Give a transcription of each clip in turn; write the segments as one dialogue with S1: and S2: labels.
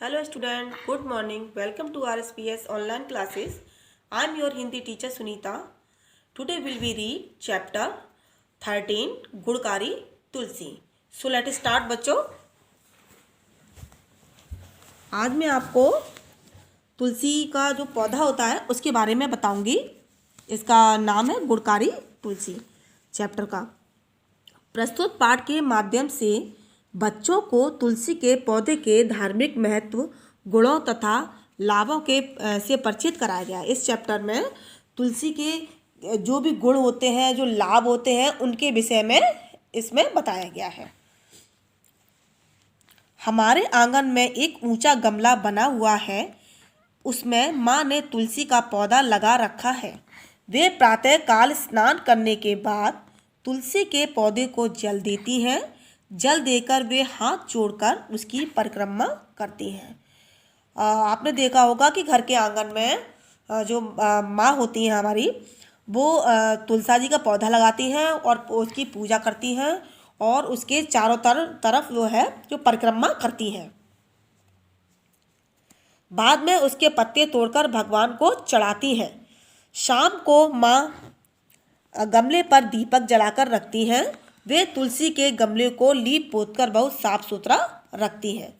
S1: Hello student, good morning. Welcome to RSPS online classes. I am your Hindi teacher Sunita. Today will we read chapter 13 गुणकारी तुलसी. So let us start बच्चों. आज मैं आपको तुलसी का जो पौधा होता है उसके बारे में बताऊंगी. इसका नाम है गुणकारी तुलसी चैप्टर का. प्रस्तुत पाठ के माध्यम से बच्चों को तुलसी के पौधे के धार्मिक महत्व, गुणों तथा लाभों के से परिचित कराया गया है. इस चैप्टर में तुलसी के जो भी गुण होते हैं, जो लाभ होते हैं, उनके विषय में इसमें बताया गया है. हमारे आंगन में एक ऊंचा गमला बना हुआ है. उसमें माँ ने तुलसी का पौधा लगा रखा है. वे प्रातः काल स्नान करने के बाद तुलसी के पौधे को जल देती हैं. जल देकर वे हाथ जोड़कर उसकी परिक्रमा करती हैं. आपने देखा होगा कि घर के आंगन में जो माँ होती हैं हमारी, वो तुलसी जी का पौधा लगाती हैं और उसकी पूजा करती हैं और उसके चारों तरफ वो है जो परिक्रमा करती हैं. बाद में उसके पत्ते तोड़कर भगवान को चढ़ाती हैं. शाम को माँ गमले पर दीपक जलाकर रखती हैं. वे तुलसी के गमले को लीप पोत कर बहुत साफ सुथरा रखती हैं.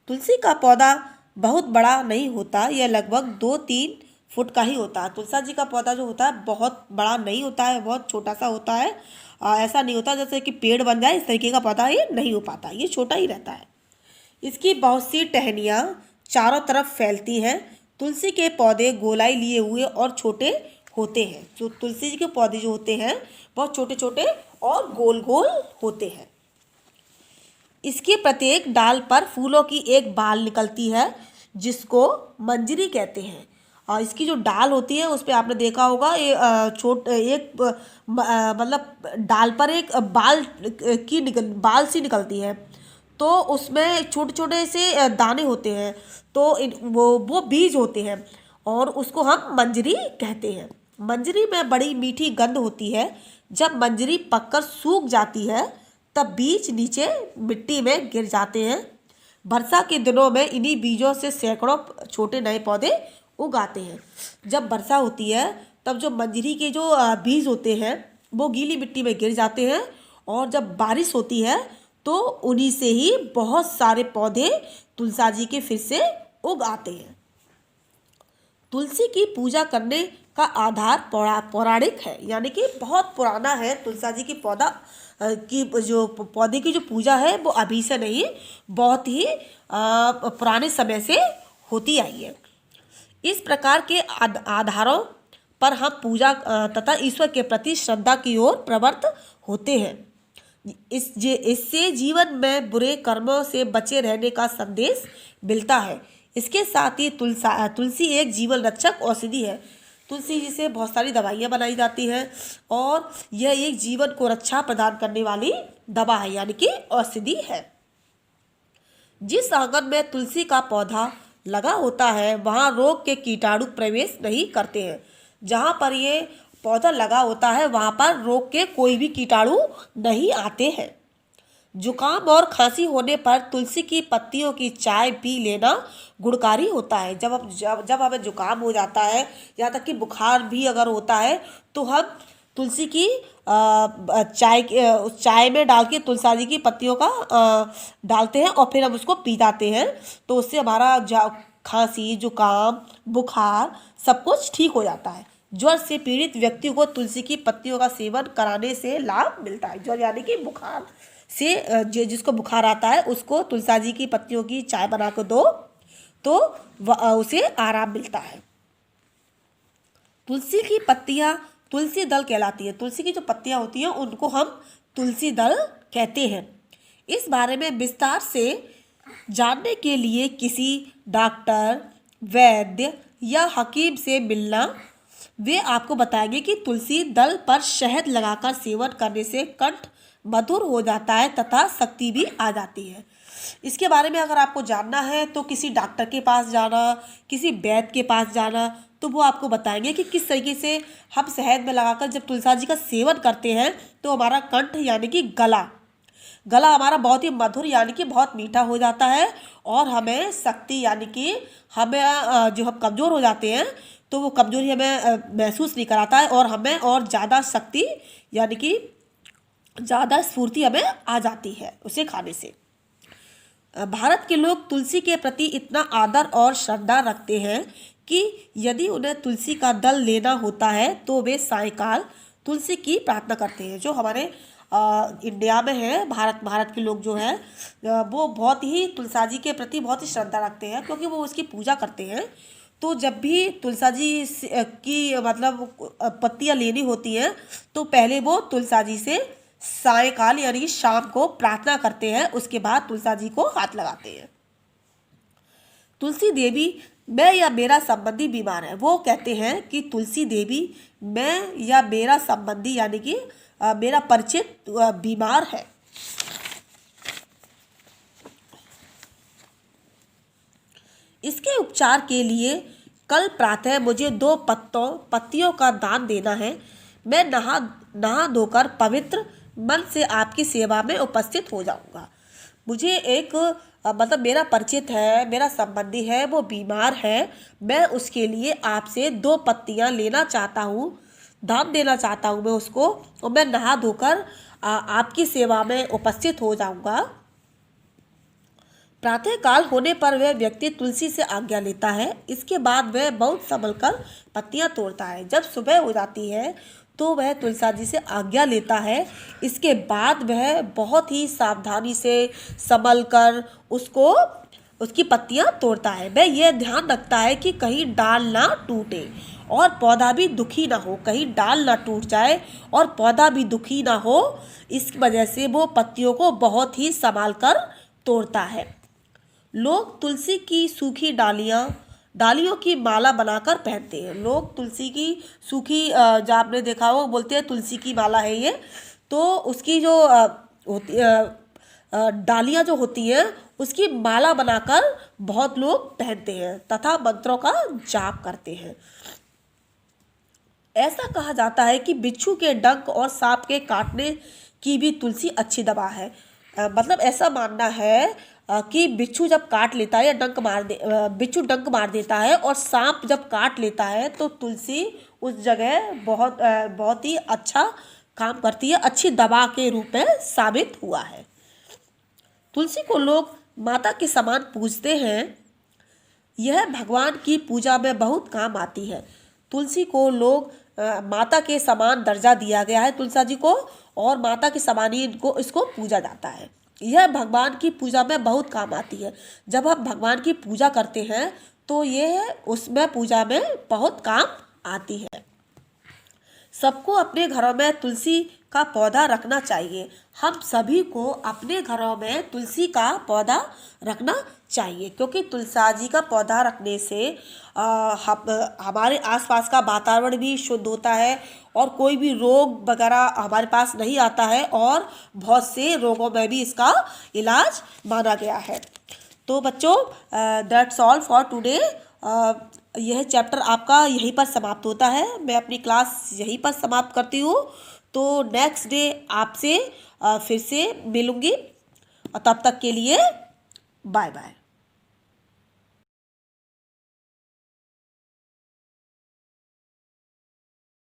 S1: तुलसी का पौधा बहुत बड़ा नहीं होता. यह लगभग 2-3 फुट का ही होता है. तुलसी जी का पौधा जो होता है बहुत बड़ा नहीं होता है, बहुत छोटा सा होता है. ऐसा नहीं होता जैसे कि पेड़ बन जाए, इस तरीके का पौधा ये नहीं हो पाता. ये छोटा ही रहता है. इसकी बहुत सी टहनियाँ चारों तरफ फैलती हैं. तुलसी के पौधे गोलाई लिए हुए और छोटे होते हैं. जो तुलसी जी के पौधे जो होते हैं बहुत छोटे छोटे और गोल गोल होते हैं. इसके प्रत्येक डाल पर फूलों की एक बाल निकलती है जिसको मंजरी कहते हैं. और इसकी जो डाल होती है उस पर आपने देखा होगा ये मतलब डाल पर एक बाल सी निकलती है. तो उसमें छोटे छोटे से दाने होते हैं. तो वो बीज होते हैं और उसको हम मंजरी कहते हैं. मंजरी में बड़ी मीठी गंध होती है. जब मंजरी पककर सूख जाती है तब बीज नीचे मिट्टी में गिर जाते हैं. वर्षा के दिनों में इन्हीं बीजों से सैकड़ों छोटे नए पौधे उगाते हैं. जब वर्षा होती है तब जो मंजरी के जो बीज होते हैं वो गीली मिट्टी में गिर जाते हैं और जब बारिश होती है तो उन्हीं से ही बहुत सारे पौधे तुलसी जी के फिर से उग आते हैं. तुलसी की पूजा करने का आधार पौराणिक है, यानी कि बहुत पुराना है. तुलसी जी की पौधे की जो पूजा है वो अभी से नहीं, बहुत ही पुराने समय से होती आई है. इस प्रकार के आधारों पर हम पूजा तथा ईश्वर के प्रति श्रद्धा की ओर प्रवृत्त होते हैं. इससे जीवन में बुरे कर्मों से बचे रहने का संदेश मिलता है. इसके साथ ही तुलसी एक जीवन रक्षक औषधि है. तुलसी जी से बहुत सारी दवाइयाँ बनाई जाती हैं और यह एक जीवन को रक्षा प्रदान करने वाली दवा है, यानी कि औषधि है. जिस आंगन में तुलसी का पौधा लगा होता है वहाँ रोग के कीटाणु प्रवेश नहीं करते हैं. जहाँ पर ये पौधा लगा होता है वहाँ पर रोग के कोई भी कीटाणु नहीं आते हैं. जुकाम और खांसी होने पर तुलसी की पत्तियों की चाय पी लेना गुणकारी होता है. जब हमें जुकाम हो जाता है, यहाँ तक कि बुखार भी अगर होता है तो हम तुलसी की चाय में डाल के तुलसी जी की पत्तियों का डालते हैं और फिर हम उसको पी जाते हैं. तो उससे हमारा खांसी, जुकाम, बुखार सब कुछ ठीक हो जाता है. ज्वर से पीड़ित व्यक्ति को तुलसी की पत्तियों का सेवन कराने से लाभ मिलता है. ज्वर यानी कि बुखार से जिसको बुखार आता है उसको तुलसी जी की पत्तियों की चाय बना कर दो तो उसे आराम मिलता है. तुलसी की पत्तियां तुलसी दल कहलाती है. तुलसी की जो पत्तियां होती हैं उनको हम तुलसी दल कहते हैं. इस बारे में विस्तार से जानने के लिए किसी डॉक्टर, वैद्य या हकीम से मिलना. वे आपको बताएंगे कि तुलसी दल पर शहद लगाकर सेवन करने से कंठ मधुर हो जाता है तथा शक्ति भी आ जाती है. इसके बारे में अगर आपको जानना है तो किसी डॉक्टर के पास जाना, किसी वैद्य के पास जाना, तो वो आपको बताएंगे कि किस तरीके से हम शहद में लगाकर जब तुलसी जी का सेवन करते हैं तो हमारा कंठ यानी कि गला गला हमारा बहुत ही मधुर यानी कि बहुत मीठा हो जाता है और हमें शक्ति यानी कि हमें जो हम कमज़ोर हो जाते हैं तो वो कमज़ोरी हमें महसूस नहीं कराता है और हमें और ज़्यादा शक्ति यानी कि ज़्यादा स्फूर्ति हमें आ जाती है उसे खाने से। भारत के लोग तुलसी के प्रति इतना आदर और श्रद्धा रखते हैं कि यदि उन्हें तुलसी का दल लेना होता है तो वे सायंकाल तुलसी की प्रार्थना करते हैं। जो हमारे इंडिया में है, भारत के लोग जो हैं वो बहुत ही तुलसा जी के प्रति बहुत ही श्रद्धा रखते हैं क्योंकि वो उसकी पूजा करते हैं। तो जब भी तुलसा जी की मतलब पत्तियां लेनी होती हैं तो पहले वो तुलसा जी से सायंकाल यानी शाम को प्रार्थना करते हैं, उसके बाद तुलसा जी को हाथ लगाते हैं। तुलसी देवी मैं या मेरा संबंधी बीमार है, वो कहते हैं कि तुलसी देवी मैं या मेरा संबंधी यानी कि मेरा परिचित बीमार है। इसके उपचार के लिए कल प्रातः मुझे 2 पत्तियों का दान देना है। मैं नहा धोकर पवित्र मन से आपकी सेवा में उपस्थित हो जाऊंगा। मुझे एक मतलब मेरा परिचित है, मेरा संबंधी है, वो बीमार है, मैं उसके लिए आपसे 2 पत्तियां लेना चाहता हूँ, दान देना चाहता हूँ मैं उसको, और मैं नहा धोकर आपकी सेवा में उपस्थित हो जाऊंगा। प्रातः काल होने पर वह व्यक्ति तुलसी से आज्ञा लेता है। इसके बाद वह बहुत संभल कर पत्तियां तोड़ता है। जब सुबह हो जाती है तो वह तुलसा जी से आज्ञा लेता है। इसके बाद वह बहुत ही सावधानी से संभल कर उसकी पत्तियां तोड़ता है। वह यह ध्यान रखता है कि कहीं डाल ना टूटे और पौधा भी दुखी ना हो, कहीं डाल ना टूट जाए और पौधा भी दुखी ना हो। इस वजह से वो पत्तियों को बहुत ही संभाल कर तोड़ता है। लोग तुलसी की सूखी डालियों की माला बनाकर पहनते हैं। लोग तुलसी की सूखी जो आपने देखा हो बोलते हैं तुलसी की माला है ये, तो उसकी जो होती डालियाँ जो होती हैं उसकी माला बनाकर बहुत लोग पहनते हैं तथा मंत्रों का जाप करते हैं। ऐसा कहा जाता है कि बिच्छू के डंक और सांप के काटने की भी तुलसी अच्छी दवा है। मतलब ऐसा मानना है कि बिच्छू जब काट लेता है या बिच्छू डंक मार देता है और सांप जब काट लेता है तो तुलसी उस जगह बहुत ही अच्छा काम करती है, अच्छी दवा के रूप में साबित हुआ है। तुलसी को लोग माता के समान पूजते हैं। यह भगवान की पूजा में बहुत काम आती है। तुलसी को लोग माता के समान दर्जा दिया गया है तुलसा जी को, और माता के समान ही इसको पूजा जाता है। यह भगवान की पूजा में बहुत काम आती है। जब हम भगवान की पूजा करते हैं तो यह उसमें पूजा में बहुत काम आती है। सबको अपने घरों में तुलसी का पौधा रखना चाहिए। हम सभी को अपने घरों में तुलसी का पौधा रखना चाहिए क्योंकि तुलसा जी का पौधा रखने से हमारे आसपास का वातावरण भी शुद्ध होता है और कोई भी रोग वगैरह हमारे पास नहीं आता है और बहुत से रोगों में भी इसका इलाज माना गया है। तो बच्चों दैट्स ऑल फॉर टुडे। यह चैप्टर आपका यहीं पर समाप्त होता है। मैं अपनी क्लास यहीं पर समाप्त करती हूँ। तो नेक्स्ट डे आपसे फिर से मिलूँगी, तब तक के लिए बाय बाय।